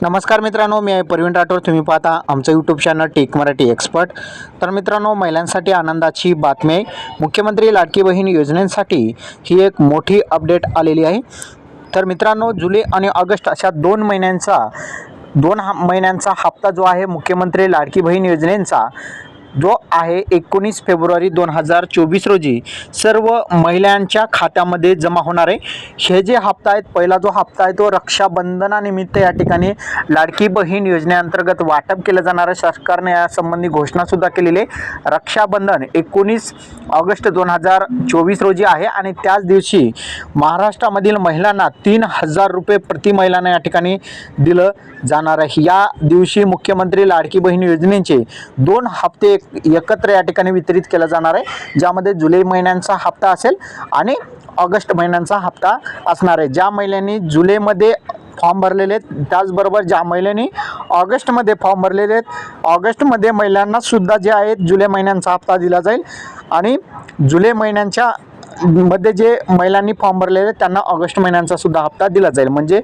नमस्कार मित्रांनो, मी आहे प्रवीण राठोड. तुम्ही पाहता आमचं YouTube channel tech Marathi expert. तर मित्रांनो, महिलांसाठी आनंदाची बातमी आहे. मुख्यमंत्री लाडकी बहीण योजनेसाठी ही एक मोठी अपडेट आलेली आहे. तर मित्रांनो, जुलै आणि ऑगस्ट अशा दोन महिन्यांचा हप्ता जो आहे मुख्यमंत्री लाडकी बहीण योजनेचा जो आहे 19 फेब्रुवारी 2024 रोजी सर्व महिलांच्या खात्यामध्ये जमा होणार आहे. हे जे हप्ता आहेत, पहिला जो हप्ता आहे तो रक्षाबंधनानिमित्त या ठिकाणी लाडकी बहीण योजनेअंतर्गत वाटप केलं जाणार आहे. सरकारने यासंबंधी घोषणासुद्धा केलेली आहे. रक्षाबंधन 19 ऑगस्ट 2024 रोजी आहे आणि त्याच दिवशी महाराष्ट्रामधील महिलांना 3000 रुपये प्रति महिलांना या ठिकाणी दिलं जाणार आहे. या दिवशी मुख्यमंत्री लाडकी बहीण योजनेचे 2 हप्ते एकत्र या ठिकाणी वितरित केला जाणार आहे, ज्यामध्ये जुलै महिन्यांचा हप्ता असेल आणि ऑगस्ट महिन्यांचा हप्ता असणार आहे. ज्या महिलांनी जुलैमध्ये फॉर्म भरलेले आहेत, त्याचबरोबर ज्या महिलांनी ऑगस्टमध्ये फॉर्म भरलेले आहेत, ऑगस्टमध्ये महिलांना सुद्धा जे आहेत जुलै महिन्यांचा हप्ता दिला जाईल आणि जुलै महिन्यांच्या मध्ये जे महिलांनी फॉर्म भरलेले त्यांना ऑगस्ट महिन्यांचा सुद्धा हप्ता दिला जाईल. म्हणजे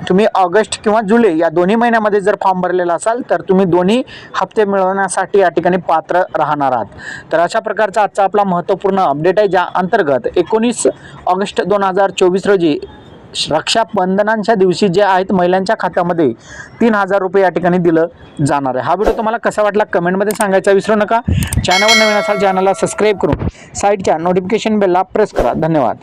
तुम्ही ऑगस्ट किंवा जुलै या दोन्ही महिन्यामध्ये जर फॉर्म भरलेला असाल तर तुम्ही दोन्ही हप्ते मिळवण्यासाठी या ठिकाणी पात्र राहणार आहात. तर अशा प्रकारचा आजचा आपला महत्त्वपूर्ण अपडेट आहे, ज्या अंतर्गत 19 ऑगस्ट 2024 रोजी रक्षाबंधनाच्या दिवशी जे आहेत महिलांच्या खात्यामध्ये 3000 रुपये या ठिकाणी दिलं जाणार आहे. हा व्हिडिओ तुम्हाला कसा वाटला कमेंटमध्ये सांगायचा विसरू नका. चॅनलवर नवीन असाल चॅनलला सबस्क्राईब करून साईडच्या नोटिफिकेशन बेलला प्रेस करा. धन्यवाद.